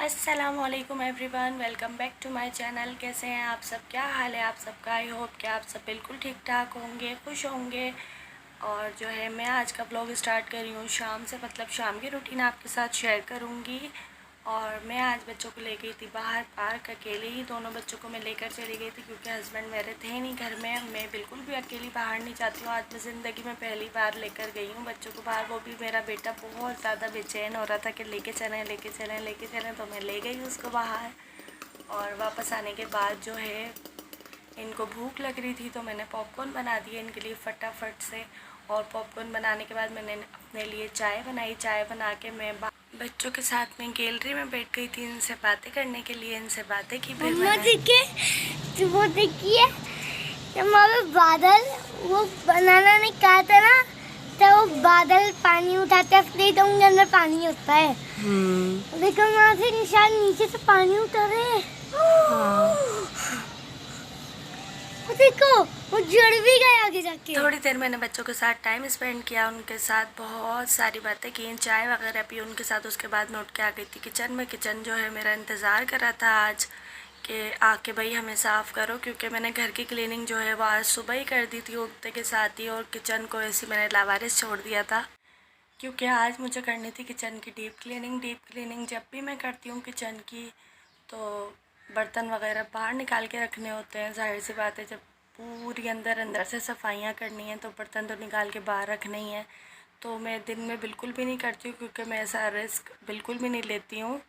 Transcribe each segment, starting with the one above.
अस्सलामुअलैकुम everyone, welcome back to my channel. कैसे हैं आप सब? क्या हाल है आप सबका? आई होप कि आप सब बिल्कुल ठीक ठाक होंगे, खुश होंगे। और जो है मैं आज का ब्लॉग स्टार्ट कर रही हूँ शाम से, मतलब शाम की रूटीन आपके साथ शेयर करूँगी। और मैं आज बच्चों को ले गई थी बाहर पार्क, अकेले ही दोनों बच्चों को मैं लेकर चली गई थी क्योंकि हस्बैंड मेरे थे नहीं घर में। मैं बिल्कुल भी अकेली बाहर नहीं जाती हूँ। आज मैं ज़िंदगी में पहली बार लेकर गई हूँ बच्चों को बाहर। वो भी मेरा बेटा बहुत ज़्यादा बेचैन हो रहा था कि लेके चलें लेके चलें लेके चलें, तो मैं ले गई उसको बाहर। और वापस आने के बाद जो है इनको भूख लग रही थी तो मैंने पॉपकॉर्न बना दिए इनके लिए फटाफट से। और पॉपकॉर्न बनाने के बाद मैंने अपने लिए चाय बनाई। चाय बना के मैं बच्चों के साथ में गैलरी में बैठ गई थी इनसे बातें करने के लिए। इनसे बातें की फिर मैंने वो देखिए हमारे बादल वो बनाना नहीं कहा था ना, तो वो बादल पानी उठाते हैं तो उनके अंदर पानी होता है। देखो वहाँ से निशान नीचे से पानी उतर रहे हैं। देखो वो जड़ भी गया आगे जाके। थोड़ी देर मैंने बच्चों के साथ टाइम स्पेंड किया, उनके साथ बहुत सारी बातें की, चाय वगैरह पी उनके साथ। उसके बाद मैं उठ के आ गई थी किचन में। किचन जो है मेरा इंतज़ार कर रहा था आज कि आके भाई हमें साफ़ करो, क्योंकि मैंने घर की क्लीनिंग जो है वो आज सुबह ही कर दी थी उठते के साथ ही। और किचन को ऐसे मैंने लावारिस छोड़ दिया था क्योंकि आज मुझे करनी थी किचन की डीप क्लीनिंग। डीप क्लीनिंग जब भी मैं करती हूँ किचन की तो बर्तन वगैरह बाहर निकाल के रखने होते हैं। जाहिर सी बात है, जब पूरी अंदर से सफाइयाँ करनी है तो बर्तन तो निकाल के बाहर रखने ही है। तो मैं दिन में बिल्कुल भी नहीं करती हूँ क्योंकि मैं ऐसा रिस्क बिल्कुल भी नहीं लेती हूँ,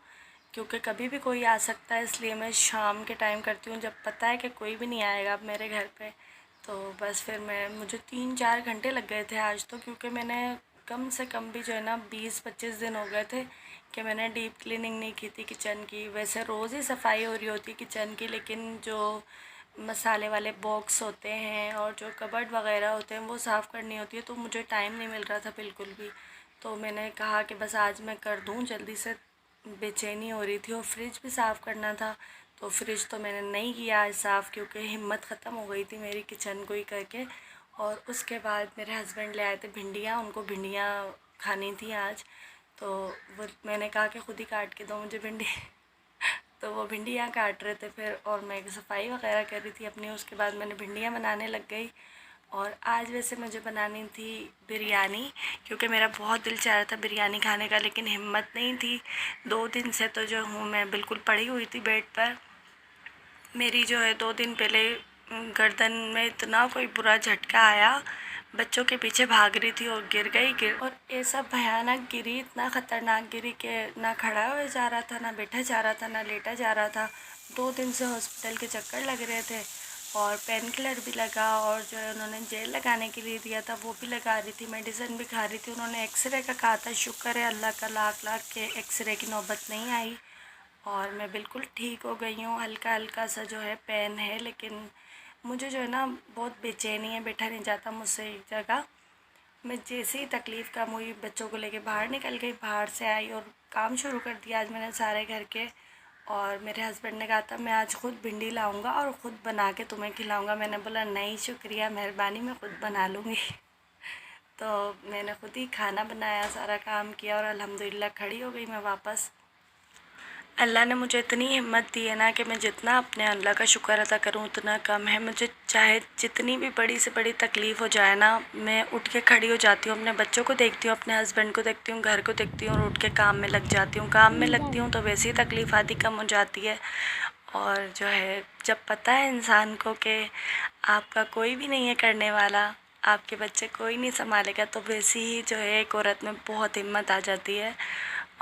क्योंकि कभी भी कोई आ सकता है। इसलिए मैं शाम के टाइम करती हूँ जब पता है कि कोई भी नहीं आएगा अब मेरे घर पे। तो बस फिर मुझे 3-4 घंटे लग गए थे आज तो, क्योंकि मैंने कम से कम भी जो है ना 20-25 दिन हो गए थे कि मैंने डीप क्लीनिंग नहीं की थी किचन की। वैसे रोज़ ही सफाई हो रही होती किचन की, लेकिन जो मसाले वाले बॉक्स होते हैं और जो कबर्ड वगैरह होते हैं वो साफ़ करनी होती है, तो मुझे टाइम नहीं मिल रहा था बिल्कुल भी। तो मैंने कहा कि बस आज मैं कर दूँ जल्दी से, बेचैनी हो रही थी। और फ्रिज भी साफ़ करना था, तो फ्रिज तो मैंने नहीं किया आज साफ़ क्योंकि हिम्मत ख़त्म हो गई थी मेरी किचन को ही करके। और उसके बाद मेरे हस्बैंड ले आए थे भिंडियाँ, उनको भिंडियाँ खानी थी आज। तो वो मैंने कहा कि खुद ही काट के दो मुझे भिंडी तो वो भिंडियाँ काट रहे थे फिर, और मैं सफाई वगैरह कर रही थी अपनी। उसके बाद मैंने भिंडियाँ बनाने लग गई। और आज वैसे मुझे बनानी थी बिरयानी, क्योंकि मेरा बहुत दिल चाह रहा था बिरयानी खाने का, लेकिन हिम्मत नहीं थी। 2 दिन से तो जो हूँ मैं बिल्कुल पड़ी हुई थी बेड पर। मेरी जो है 2 दिन पहले गर्दन में इतना कोई बुरा झटका आया, बच्चों के पीछे भाग रही थी और गिर। और ऐसा भयानक गिरी, इतना ख़तरनाक गिरी कि ना खड़ा हो जा रहा था, ना बैठा जा रहा था, ना लेटा जा रहा था। 2 दिन से हॉस्पिटल के चक्कर लग रहे थे और पेन किलर भी लगा, और जो है उन्होंने जेल लगाने के लिए दिया था वो भी लगा रही थी, मेडिसिन भी खा रही थी। उन्होंने एक्सरे का कहा था, शुक्र है अल्लाह का लाख लाख के एक्सरे की नौबत नहीं आई और मैं बिल्कुल ठीक हो गई हूँ। हल्का हल्का सा जो है पेन है, लेकिन मुझे जो है ना बहुत बेचैनी है, बैठा नहीं जाता मुझसे एक जगह। मैं जैसे ही तकलीफ़ कम हुई बच्चों को लेके बाहर निकल गई, बाहर से आई और काम शुरू कर दिया आज मैंने सारे घर के। और मेरे हस्बैंड ने कहा था मैं आज ख़ुद भिंडी लाऊंगा और ख़ुद बना के तुम्हें खिलाऊंगा। मैंने बोला नहीं शुक्रिया, मेहरबानी, मैं ख़ुद बना लूँगी तो मैंने ख़ुद ही खाना बनाया, सारा काम किया और अल्हम्दुलिल्लाह खड़ी हो गई मैं वापस। अल्लाह ने मुझे इतनी हिम्मत दी है ना कि मैं जितना अपने अल्लाह का शुक्र अदा करूँ उतना कम है। मुझे चाहे जितनी भी बड़ी से बड़ी तकलीफ़ हो जाए ना, मैं उठ के खड़ी हो जाती हूँ, अपने बच्चों को देखती हूँ, अपने हस्बैंड को देखती हूँ, घर को देखती हूँ और उठ के काम में लग जाती हूँ। काम में लगती हूँ तो वैसे ही तकलीफ़ आदि कम हो जाती है। और जो है जब पता है इंसान को कि आपका कोई भी नहीं है करने वाला, आपके बच्चे कोई नहीं संभालेगा, तो वैसे ही जो है एक औरत में बहुत हिम्मत आ जाती है।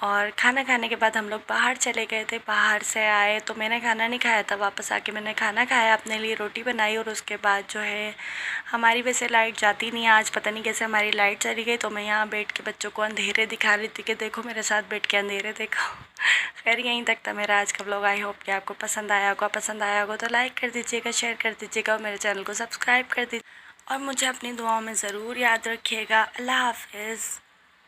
और खाना खाने के बाद हम लोग बाहर चले गए थे। बाहर से आए तो मैंने खाना नहीं खाया था, वापस आके मैंने खाना खाया, अपने लिए रोटी बनाई। और उसके बाद जो है हमारी वैसे लाइट जाती नहीं है, आज पता नहीं कैसे हमारी लाइट चली गई। तो मैं यहाँ बैठ के बच्चों को अंधेरे दिखा रही थी कि देखो मेरे साथ बैठ के अंधेरे देखो खैर यहीं तक था मेरा आज का ब्लॉग। आई होप कि आपको पसंद आया होगा। पसंद आया होगा तो लाइक कर दीजिएगा, शेयर कर दीजिएगा और मेरे चैनल को सब्सक्राइब कर दीजिए। और मुझे अपनी दुआओं में ज़रूर याद रखिएगा। अल्लाह हाफ़िज़।